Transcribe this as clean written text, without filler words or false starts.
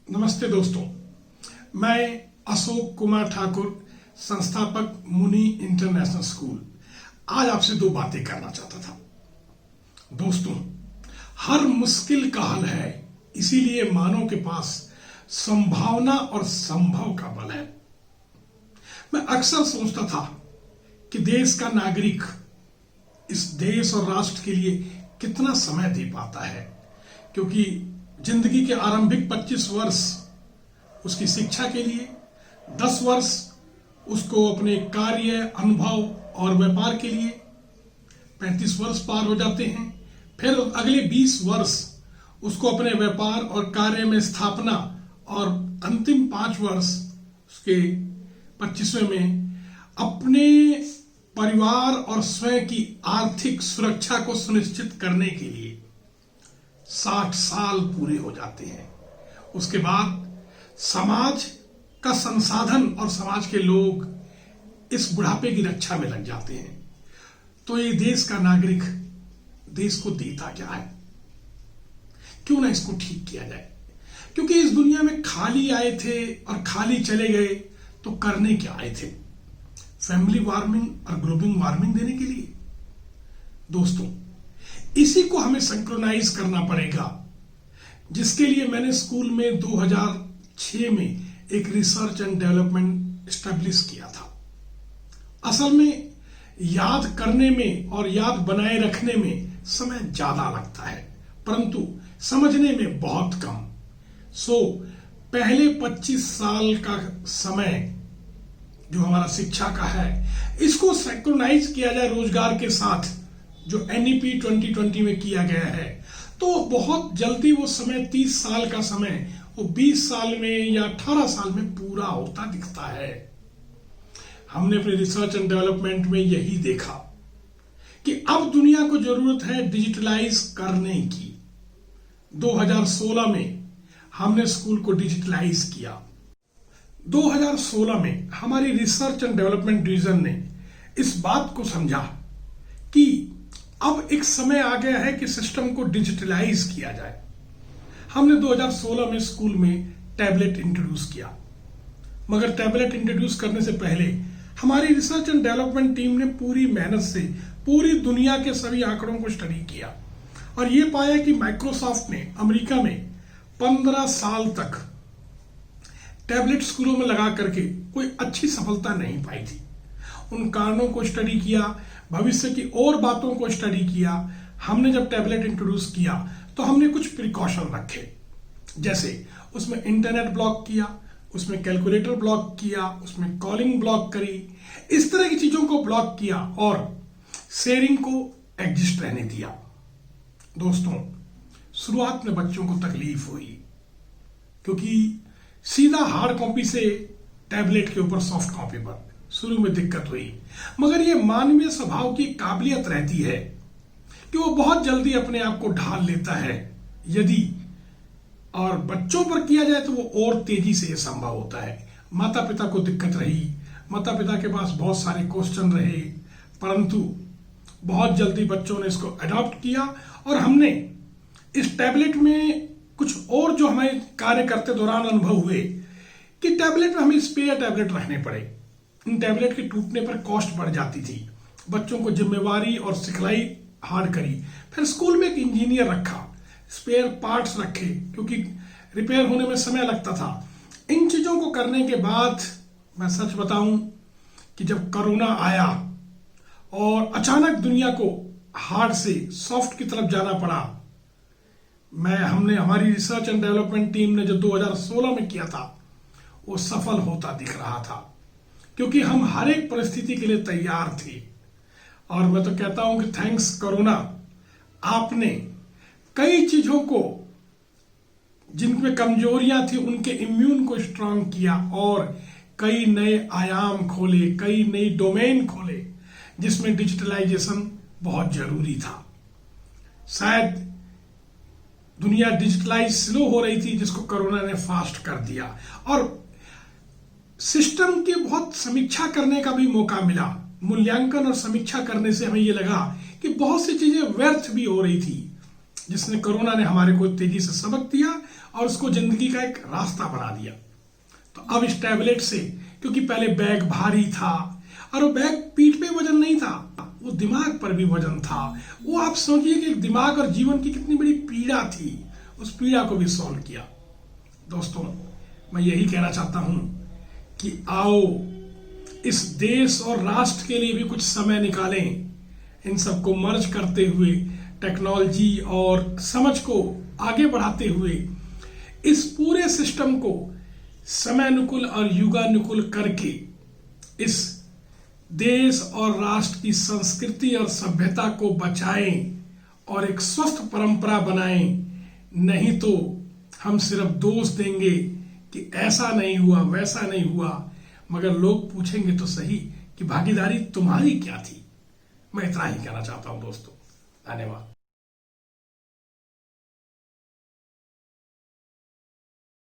नमस्ते दोस्तों, मैं अशोक कुमार ठाकुर, संस्थापक मुनि इंटरनेशनल स्कूल, आज आपसे दो बातें करना चाहता था। दोस्तों, हर मुश्किल का हल है, इसीलिए मानव के पास संभावना और संभव का बल है। मैं अक्सर सोचता था कि देश का नागरिक इस देश और राष्ट्र के लिए कितना समय दे पाता है, क्योंकि जिंदगी के आरंभिक 25 वर्ष उसकी शिक्षा के लिए, 10 वर्ष उसको अपने कार्य, अनुभव और व्यापार के लिए, 35 वर्ष पार हो जाते हैं, फिर अगले 20 वर्ष उसको अपने व्यापार और कार्य में स्थापना, और अंतिम 5 वर्ष उसके 25वें में अपने परिवार और स्वयं की आर्थिक सुरक्षा को सुनिश्चित करने के लिए 60 साल पूरे हो जाते हैं। उसके बाद समाज का संसाधन और समाज के लोग इस बुढ़ापे की रक्षा में लग जाते हैं। तो ये देश का नागरिक देश को देता क्या है? क्यों ना इसको ठीक किया जाए? क्योंकि इस दुनिया में खाली आए थे और खाली चले गए, तो करने क्या आए थे? फैमिली वार्मिंग और ग्लोबल वार्मिंग देने के लिए? दोस्तों, इसी को हमें सिंक्रोनाइज करना पड़ेगा, जिसके लिए मैंने स्कूल में 2006 में एक रिसर्च एंड डेवलपमेंट एस्टेब्लिश किया था। असल में याद करने में और याद बनाए रखने में समय ज्यादा लगता है, परंतु समझने में बहुत कम। पहले 25 साल का समय जो हमारा शिक्षा का है, इसको सिंक्रोनाइज किया जाए रोजगार के साथ, जो NEP 2020 में किया गया है, तो बहुत जल्दी वो समय 30 साल का समय वो 20 साल में या 18 साल में पूरा होता दिखता है। हमने अपने रिसर्च एंड डेवलपमेंट में यही देखा कि अब दुनिया को जरूरत है डिजिटलाइज करने की। 2016 में हमने स्कूल को डिजिटलाइज किया। 2016 में हमारी रिसर्च एंड डेवलपमेंट डिवीजन ने इस बात को समझा कि अब एक समय आ गया है कि सिस्टम को डिजिटलाइज किया जाए। हमने 2016 में स्कूल में टैबलेट इंट्रोड्यूस किया, मगर टैबलेट इंट्रोड्यूस करने से पहले हमारी रिसर्च एंड डेवलपमेंट टीम ने पूरी मेहनत से पूरी दुनिया के सभी आंकड़ों को स्टडी किया और यह पाया कि माइक्रोसॉफ्ट ने अमेरिका में 15 साल तक टैबलेट स्कूलों में लगा करके कोई अच्छी सफलता नहीं पाई थी। उन कारणों को स्टडी किया, भविष्य की और बातों को स्टडी किया। हमने जब टैबलेट इंट्रोड्यूस किया तो हमने कुछ प्रिकॉशन रखे, जैसे उसमें इंटरनेट ब्लॉक किया, उसमें कैलकुलेटर ब्लॉक किया, उसमें कॉलिंग ब्लॉक करी, इस तरह की चीजों को ब्लॉक किया और शेयरिंग को एग्जिस्ट रहने दिया। दोस्तों, शुरुआत में बच्चों को तकलीफ हुई, क्योंकि सीधा हार्ड कॉपी से टैबलेट के ऊपर सॉफ्ट कॉपी पर शुरू में दिक्कत हुई, मगर यह मानवीय स्वभाव की काबिलियत रहती है कि वो बहुत जल्दी अपने आप को ढाल लेता है। यदि और बच्चों पर किया जाए तो वो और तेजी से यह संभव होता है। माता पिता को दिक्कत रही, माता पिता के पास बहुत सारे क्वेश्चन रहे, परंतु बहुत जल्दी बच्चों ने इसको अडॉप्ट किया और हमने इस टैबलेट में कुछ और जो हमें कार्य करते दौरान अनुभव हुए कि टैबलेट में हमें स्पेयर टैबलेट रखने पड़े। इन टैबलेट के टूटने पर कॉस्ट बढ़ जाती थी। बच्चों को जिम्मेवारी और सिखलाई हार्ड करी। फिर स्कूल में एक इंजीनियर रखा, स्पेयर पार्ट्स रखे, क्योंकि रिपेयर होने में समय लगता था। इन चीजों को करने के बाद मैं सच बताऊं कि जब कोरोना आया और अचानक दुनिया को हार्ड से सॉफ्ट की तरफ जाना पड़ा, हमने हमारी रिसर्च एंड डेवलपमेंट टीम ने जो 2016 में किया था वो सफल होता दिख रहा था, क्योंकि हम हर एक परिस्थिति के लिए तैयार थे। और मैं तो कहता हूं कि थैंक्स कोरोना, आपने कई चीजों को जिनमें कमजोरियां थी उनके इम्यून को स्ट्रांग किया और कई नए आयाम खोले, कई नई डोमेन खोले, जिसमें डिजिटलाइजेशन बहुत जरूरी था। शायद दुनिया डिजिटलाइज स्लो हो रही थी, जिसको कोरोना ने फास्ट कर दिया और सिस्टम की बहुत समीक्षा करने का भी मौका मिला। मूल्यांकन और समीक्षा करने से हमें यह लगा कि बहुत सी चीजें व्यर्थ भी हो रही थी। जिसने कोरोना ने हमारे को तेजी से सबक दिया और उसको जिंदगी का एक रास्ता बना दिया। तो अब इस टैबलेट से, क्योंकि पहले बैग भारी था और वो बैग पीठ पे वजन नहीं था, वो दिमाग पर भी वजन था। वो आप सोचिए कि दिमाग और जीवन की कितनी बड़ी पीड़ा थी, उस पीड़ा को भी सॉल्व किया। दोस्तों, मैं यही कहना चाहता हूं कि आओ इस देश और राष्ट्र के लिए भी कुछ समय निकालें, इन सबको मर्ज करते हुए, टेक्नोलॉजी और समझ को आगे बढ़ाते हुए इस पूरे सिस्टम को समयानुकूल और युगानुकूल करके इस देश और राष्ट्र की संस्कृति और सभ्यता को बचाएं और एक स्वस्थ परंपरा बनाएं। नहीं तो हम सिर्फ दोष देंगे कि ऐसा नहीं हुआ, वैसा नहीं हुआ, मगर लोग पूछेंगे तो सही कि भागीदारी तुम्हारी क्या थी। मैं इतना ही कहना चाहता हूं दोस्तों। धन्यवाद।